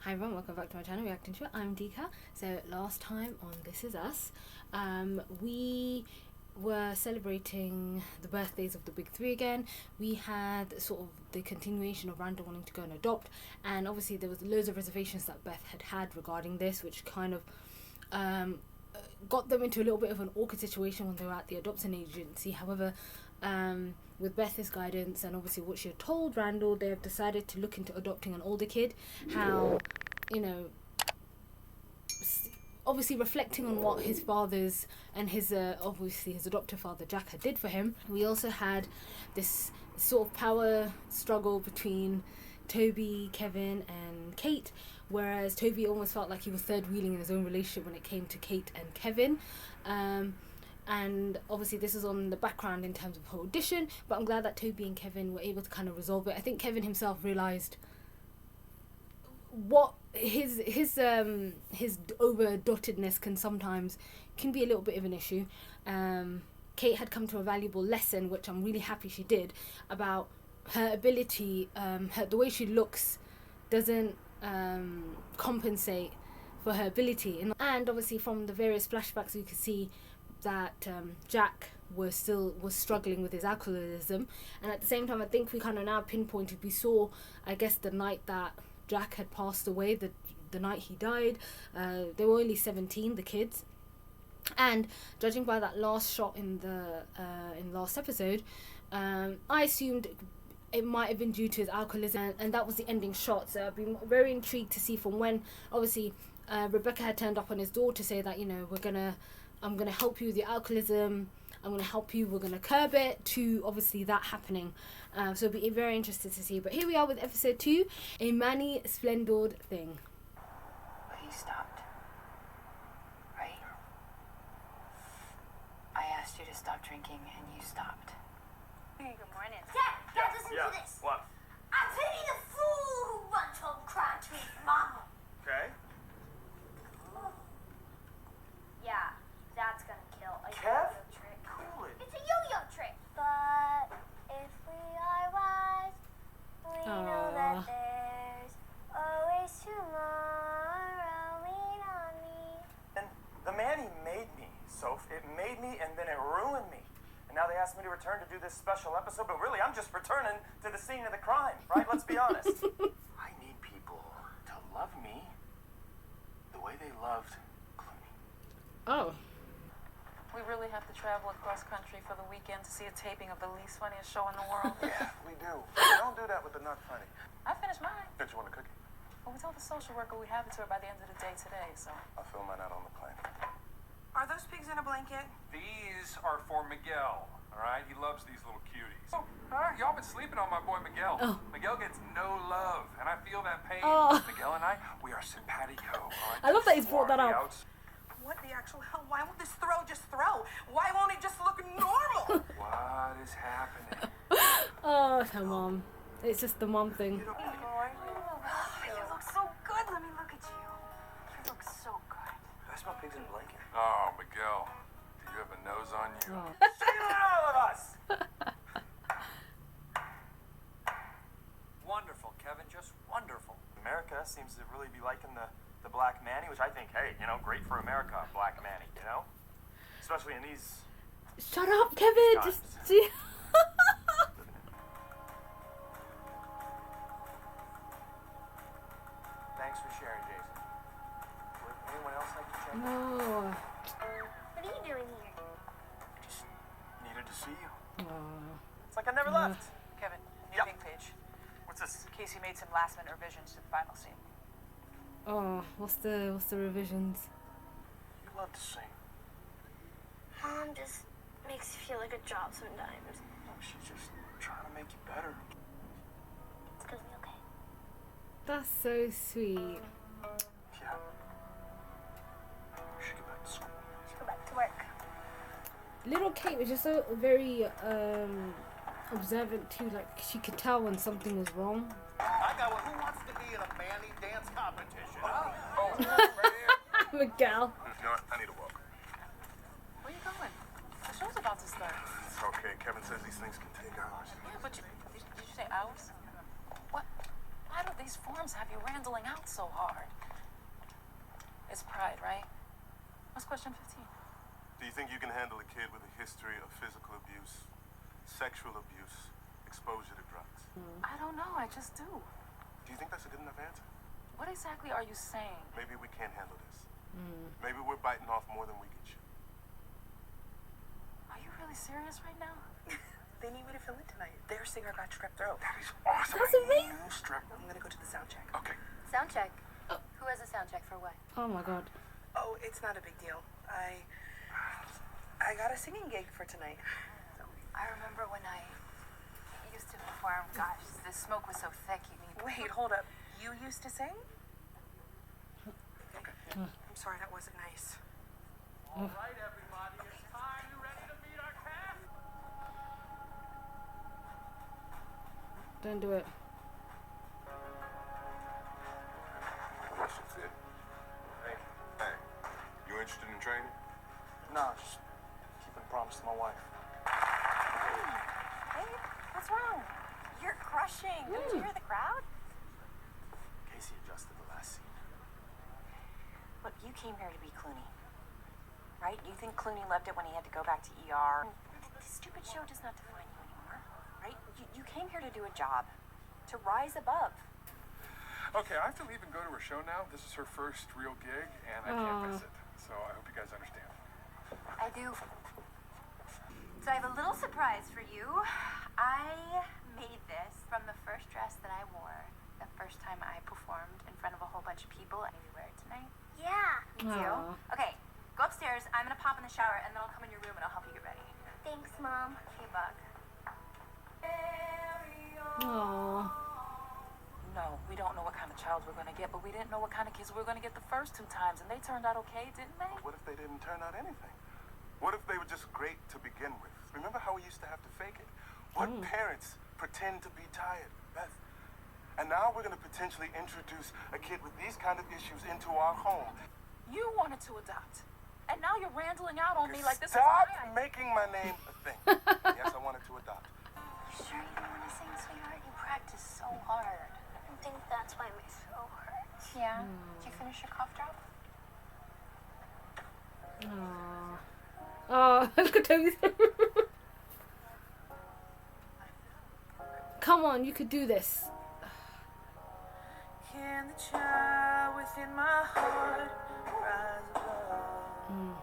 Hi everyone, welcome back to my channel, Reacting to It. I'm Dika. So last time on This Is Us, we were celebrating the birthdays of the big three again. We had sort of the continuation of Randall wanting to go and adopt, and obviously there was loads of reservations that Beth had regarding this, which kind of got them into a little bit of an awkward situation when they were at the adoption agency. However, with Beth's guidance and obviously what she had told Randall, they have decided to look into adopting an older kid. How, you know, obviously reflecting on what his father's and his obviously his adoptive father Jack had did for him. We also had this sort of power struggle between Toby, Kevin and Kate, whereas Toby almost felt like he was third wheeling in his own relationship when it came to Kate and Kevin. And obviously this is on the background in terms of her audition, but I'm glad that Toby and Kevin were able to kind of resolve it. I think Kevin himself realised what his over dottedness can be a little bit of an issue. Kate had come to a valuable lesson, which I'm really happy she did, about her ability, the way she looks doesn't compensate for her ability. And obviously from the various flashbacks you could see that Jack was struggling with his alcoholism, and at the same time I think we kind of now pinpointed, we saw, I guess, the night that Jack had passed away, the night he died. They were only 17, the kids, and judging by that last shot in the last episode, I assumed it might have been due to his alcoholism, and that was the ending shot. So I've been very intrigued to see from when obviously Rebecca had turned up on his door to say that, you know, I'm gonna help you with your alcoholism, I'm gonna help you, we're gonna curb it, to obviously that happening. So it'll be very interested to see. But here we are with episode 2, A Manny-Splendored Thing. He stopped, right? I asked you to stop drinking and you stopped. Hey, good morning. Dad, listen to this. What? I pity the fool who runs home crying to his mama. Okay. Yeah, Dad's gonna kill a Kev? yo-yo trick. Cool it. It's a yo-yo trick. But if we are wise, we know that Aww. there's always tomorrow. Lean on me. And the Manny made me, so it made me and then it ruined me. And now they asked me to return to do this special episode, but really I'm just returning to the scene of the crime, right? Let's be honest. I need people to love me the way they loved Clooney. Oh. We really have to travel across country for the weekend to see a taping of the least funniest show in the world. Yeah, we do. Don't do that with the not funny. I finished mine. Don't you want a cookie? Well, we told the social worker we'd have it to her by the end of the day today, so. I'll fill mine out on the plane. Are those pigs in a blanket? These are for Miguel, all right? He loves these little cuties. Oh, all right, y'all been sleeping on my boy Miguel. Oh. Miguel gets no love, and I feel that pain. Oh. Miguel and I, we are simpatico, all right? I love that he's brought that Swarm up. the outs- What the actual hell? Why won't this throw just throw? Why won't it just look normal? What is happening? Oh, it's her mom. It's just the mom thing. You look so good. Let me look at you. You look so good. I smell pigs in a blanket. Oh, Miguel, do you have a nose on you? Oh. Shame on all of us! Wonderful, Kevin, just wonderful. America seems to really be liking the Black Manny, which I think, hey, you know, great for America, Black Manny, you know? Especially in these... Shut up, Kevin! Guys. Just see. Thanks for sharing, Jason. Would anyone else like to check? No. What are you doing here? Just needed to see you. Oh. It's like I never left. Kevin, new Yep. pink page. What's this? Casey made some last-minute revisions to the final scene. Oh, what's the revisions? You love to sing. Mom just makes you feel like a job sometimes. No, she's just trying to make you better. It's gonna be okay. That's so sweet. Yeah. We should get back to school. Let's go back to work. Little Kate was just so very observant too. Like she could tell when something was wrong. I got one. Who wants to be in a Manny dance competition? Oh, right here. Miguel. You know what? I need to walk. Where you going? The show's about to start. It's okay. Kevin says these things can take hours. Yeah, but did you say hours? What? Why do these forms have you randling out so hard? It's pride, right? What's question 15? Do you think you can handle a kid with a history of physical abuse, sexual abuse, exposure to drugs? I don't know, I just do. Do you think that's a good enough answer? What exactly are you saying? Maybe we can't handle this. Maybe we're biting off more than we can chew. Are you really serious right now? They need me to fill in tonight. Their singer got strep throat. That is awesome. That's amazing. I'm gonna go to the sound check. Okay. Sound check. Who has a sound check for what? Oh my god. Oh, it's not a big deal. I got a singing gig for tonight. I remember when I used to perform. Gosh, the smoke was so thick. You need. Wait, hold up. You used to sing? Okay. I'm sorry, that wasn't nice. All right, everybody, it's time. You ready to meet our cast? Don't do it. That should fit. Hey. Hey. You interested in training? Nah, just keeping promise to my wife. Hey, what's wrong? You're crushing. Don't you hear the crowd? Casey adjusted the last scene. Look, you came here to be Clooney, right? You think Clooney loved it when he had to go back to ER? This stupid show does not define you anymore, right? You came here to do a job, to rise above. Okay, I have to leave and go to her show now. This is her first real gig, and I can't miss it. So I hope you guys understand. I do. So I have a little surprise for you. I made this from the first dress that I wore the first time I performed in front of a whole bunch of people. And you wear it tonight? Yeah. Me too. Okay, go upstairs. I'm gonna pop in the shower, and then I'll come in your room and I'll help you get ready. Thanks, Mom. Okay, Buck. Aww. No, we don't know what kind of child we're gonna get, but we didn't know what kind of kids we were gonna get the first 2 times, and they turned out okay, didn't they? What if they didn't turn out anything? What if they were just great to begin with? Remember how we used to have to fake it? What parents pretend to be tired, Beth? And now we're going to potentially introduce a kid with these kind of issues into our home. You wanted to adopt, and now you're randling out on me like this Stop is my making my name a thing. Yes, I wanted to adopt. You sure you don't want to sing, sweetheart? You practice so hard. I think that's why my throat hurts. Yeah? Did you finish your cough drop? Aww. Oh, look at Toby's. Come on, you could do this. Can the child within my heart rise above?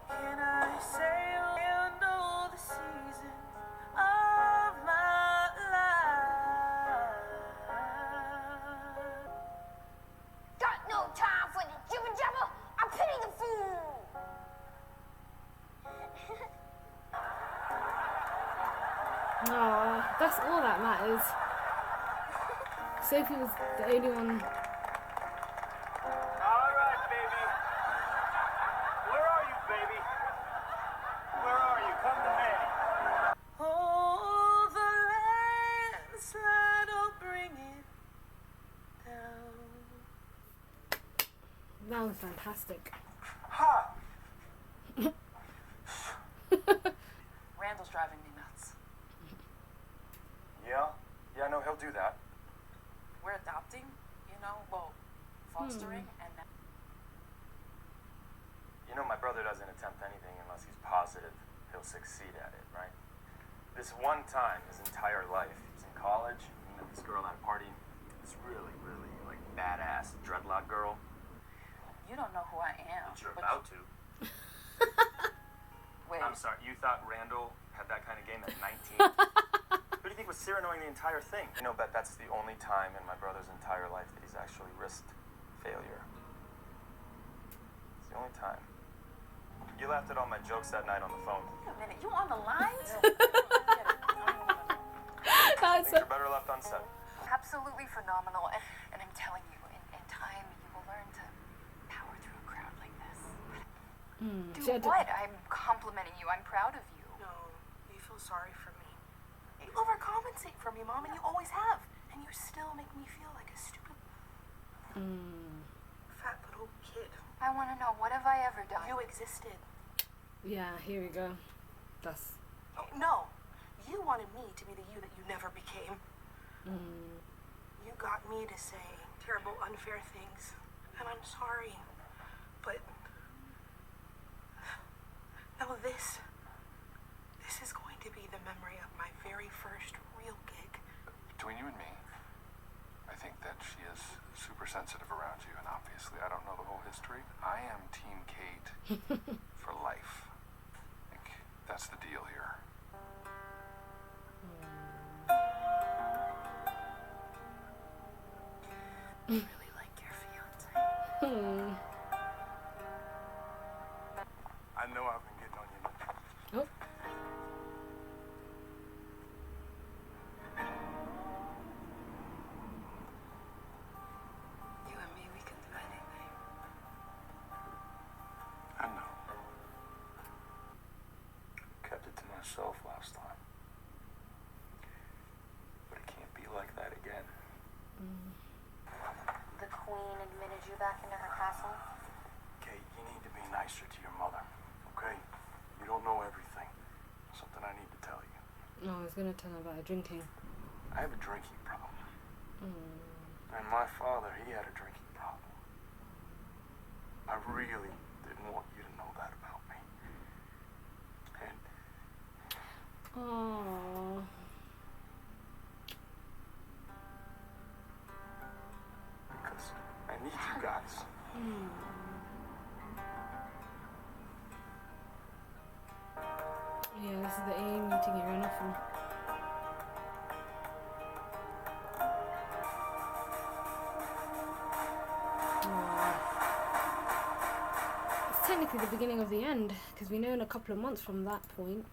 Can I sail all the seasons of my life? Got no time for the jibber jabber. I pity the fool. Aww, that's all that matters. Sophie was the only one. All right, baby. Where are you, baby? Where are you? Come to Manny. Oh, the landslide will bring it down. That was fantastic. Ha! Randall's driving me nuts. Yeah, I know he'll do that. We're adopting, fostering, and now. You know, my brother doesn't attempt anything unless he's positive he'll succeed at it, right? This one time, his entire life, he was in college, he met this girl at a party, this really, like, badass dreadlock girl. You don't know who I am. But you're but about to. Wait. I'm sorry, you thought Randall had that kind of game at 19? Who do you think was Cyrannoing the entire thing? You know, Bet, that's the only time in my brother's entire life that he's actually risked failure. It's the only time. You laughed at all my jokes that night on the phone. Wait a minute, you on the lines? That's Things are better left unsaid. Absolutely phenomenal. And I'm telling you, in time, you will learn to power through a crowd like this. Do what? I'm complimenting you. I'm proud of you. No, you feel sorry for me. You overcompensate for me, Mom, and you always have. And you still make me feel like a stupid, fat little kid. I want to know, what have I ever done? You existed. Yeah, here we go. That's. Oh, no, you wanted me to be the you that you never became. You got me to say terrible, unfair things, and I'm sorry. But no, this is going to be the memory of my very first real gig. Between you and me, I think that she is super sensitive around you, and obviously I don't know the whole history. I am Team Kate for life. I think that's the deal here. I really like your fiance. I know I've been getting on your nerves. Oh. You and me, we can do anything. I know. Kept it to myself last time. But it can't be like that again. The queen admitted you back into her castle? Kate, you need to be nicer to your mother, okay? You don't know everything. Something I need to tell you. No, I was gonna tell her about her drinking. I have a drinking problem. And my father, he had a drinking problem. I really didn't want you to know that about me. And Aww. because I need you guys. Yeah, this is the AA meeting he ran off from. It's technically the beginning of the end, because we know in a couple of months from that point,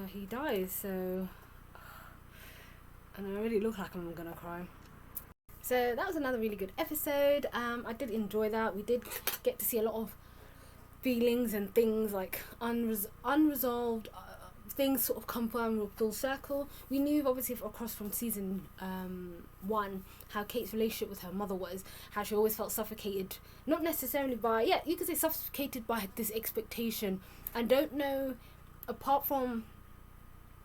he dies, so... And I already look like I'm gonna cry. So that was another really good episode. I did enjoy that. We did get to see a lot of feelings and things like unresolved things sort of come full circle. We knew obviously across from season 1 how Kate's relationship with her mother was, how she always felt suffocated, not necessarily by, yeah, you could say suffocated by this expectation. I don't know, apart from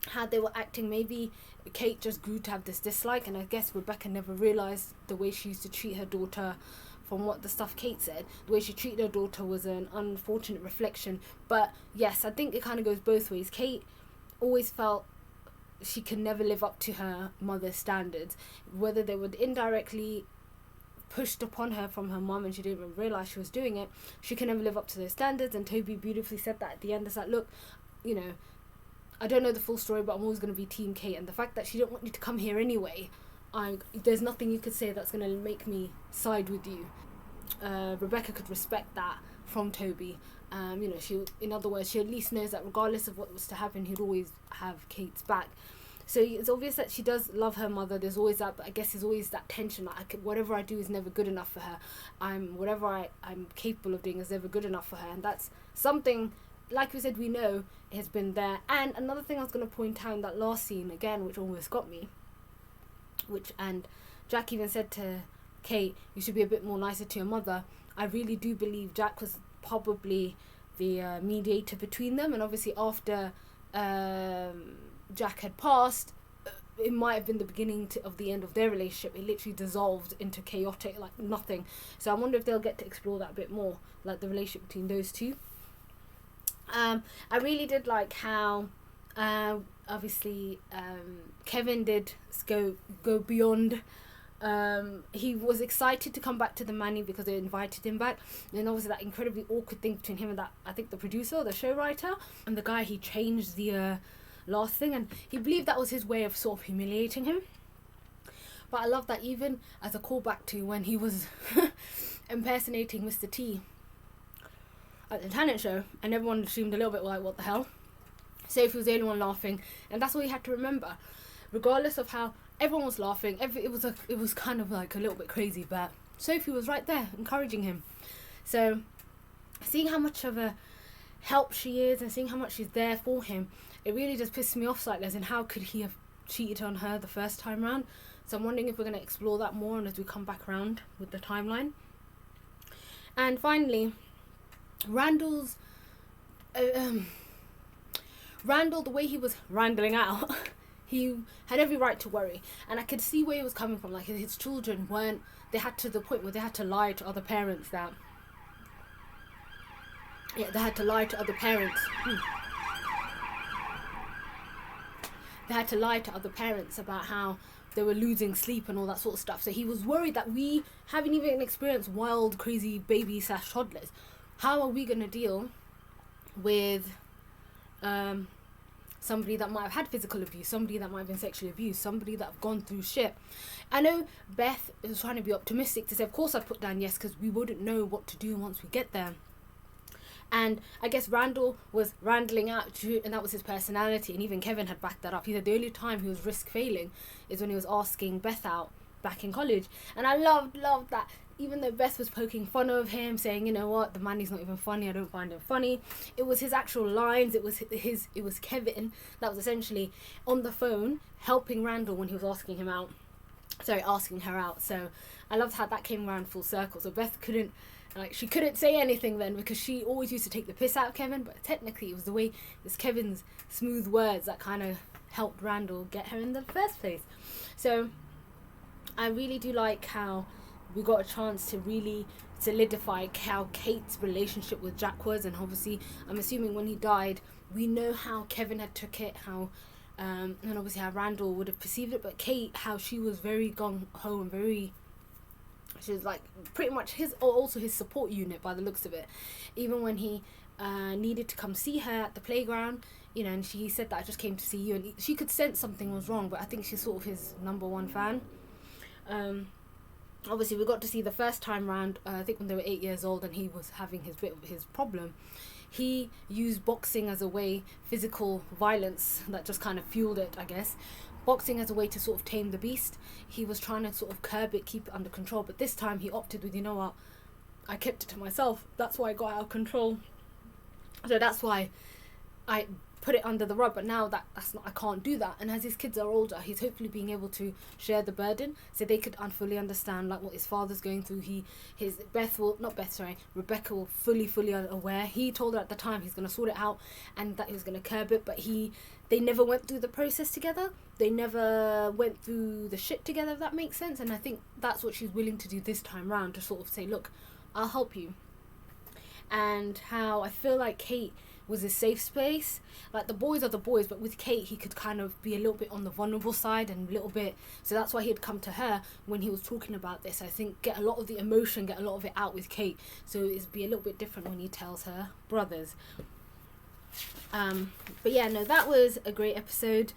how they were acting, maybe Kate just grew to have this dislike, and I guess Rebecca never realised the way she used to treat her daughter. From what the stuff Kate said, the way she treated her daughter was an unfortunate reflection. But yes, I think it kind of goes both ways. Kate always felt she could never live up to her mother's standards, whether they were indirectly pushed upon her from her mum and she didn't even realise she was doing it. She can never live up to those standards, and Toby beautifully said that at the end. It's like, look, you know, I don't know the full story, but I'm always going to be Team Kate, and the fact that she didn't want you to come here anyway, there's nothing you could say that's going to make me side with you. Rebecca could respect that from Toby. You know, she, in other words, she at least knows that regardless of what was to happen, he'd always have Kate's back. So it's obvious that she does love her mother. There's always that, but I guess there's always that tension. Like, whatever I do is never good enough for her. Whatever I'm capable of doing is never good enough for her, and that's something, like we said, we know has been there. And another thing I was going to point out in that last scene again, which almost got me, and Jack even said to Kate, you should be a bit more nicer to your mother. I really do believe Jack was probably the mediator between them, and obviously after Jack had passed, it might have been the beginning of the end of their relationship. It literally dissolved into chaotic, like nothing. So I wonder if they'll get to explore that a bit more, like the relationship between those two. I really did like how obviously Kevin did go beyond. He was excited to come back to the Manny because they invited him back, and obviously that incredibly awkward thing between him and that, I think, the producer, the show writer, and the guy. He changed the last thing, and he believed that was his way of sort of humiliating him. But I love that even as a callback to when he was impersonating Mr. T at the talent show, and everyone seemed a little bit like, what the hell? Sophie was the only one laughing, and that's all you had to remember. Regardless of how everyone was laughing, it was kind of like a little bit crazy, but Sophie was right there encouraging him. So seeing how much of a help she is and seeing how much she's there for him, it really just pissed me off slightly, as in how could he have cheated on her the first time round. So I'm wondering if we're going to explore that more and as we come back around with the timeline. And finally, Randall, the way he was randling out, he had every right to worry, and I could see where he was coming from. Like, his children weren't, they had to the point where they had to lie to other parents that, yeah, they had to lie to other parents. They had to lie to other parents about how they were losing sleep and all that sort of stuff. So he was worried that we haven't even experienced wild, crazy babies / toddlers. How are we going to deal with somebody that might have had physical abuse, somebody that might have been sexually abused, somebody that have gone through shit? I know Beth was trying to be optimistic to say, of course I'd put down yes, because we wouldn't know what to do once we get there. And I guess Randall was randling out, and that was his personality, and even Kevin had backed that up. He said the only time he was risk failing is when he was asking Beth out back in college. And I loved that, even though Beth was poking fun of him, saying, you know what, the Manny's not even funny, I don't find him funny. It was his actual lines, it was Kevin that was essentially on the phone helping Randall when he was asking her out. So I loved how that came around full circle. So Beth couldn't, like, she couldn't say anything then, because she always used to take the piss out of Kevin, but technically it was the way, it's Kevin's smooth words that kind of helped Randall get her in the first place. So I really do like how we got a chance to really solidify how Kate's relationship with Jack was, and obviously I'm assuming when he died we know how Kevin had took it, how and obviously how Randall would have perceived it, but Kate, how she was very gung-ho and very, she was like pretty much also his support unit by the looks of it. Even when he needed to come see her at the playground, you know, and she said that I just came to see you, and she could sense something was wrong, but I think she's sort of his #1 fan. Obviously we got to see the first time round, I think when they were 8 years old and he was having his bit of his problem. He used boxing as a way, physical violence that just kind of fueled it, I guess. Boxing as a way to sort of tame the beast. He was trying to sort of curb it, keep it under control, but this time he opted with, you know what, I kept it to myself, that's why I got out of control. So that's why I put it under the rug, but now that's not, I can't do that. And as his kids are older, he's hopefully being able to share the burden so they could fully understand like what his father's going through. Rebecca will fully aware. He told her at the time he's going to sort it out and that he was going to curb it, but they never went through the process together. They never went through the shit together, if that makes sense. And I think that's what she's willing to do this time round, to sort of say, look, I'll help you. And how I feel like Kate was a safe space. Like, the boys are the boys, but with Kate he could kind of be a little bit on the vulnerable side and a little bit, so that's why he'd come to her when he was talking about this. I think get a lot of the emotion, get a lot of it out with Kate, so it'd be a little bit different when he tells her brothers. But yeah, no, that was a great episode.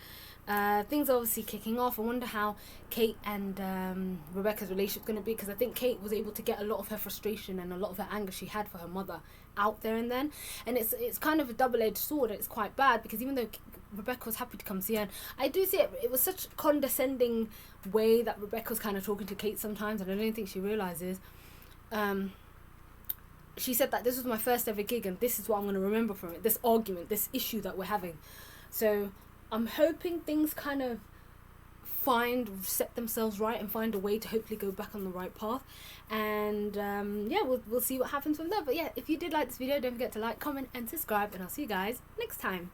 Things are obviously kicking off. I wonder how Kate and Rebecca's relationship is going to be, because I think Kate was able to get a lot of her frustration and a lot of her anger she had for her mother out there and then, and it's kind of a double-edged sword. It's quite bad because even though Rebecca was happy to come see her, and I do see it was such a condescending way that Rebecca was kind of talking to Kate sometimes, and I don't think she realizes. She said that this was my first ever gig and this is what I'm going to remember from it, this argument, this issue that we're having. So I'm hoping things kind of set themselves right and find a way to hopefully go back on the right path. And yeah, we'll see what happens from there. But yeah, if you did like this video, don't forget to like, comment and subscribe, and I'll see you guys next time.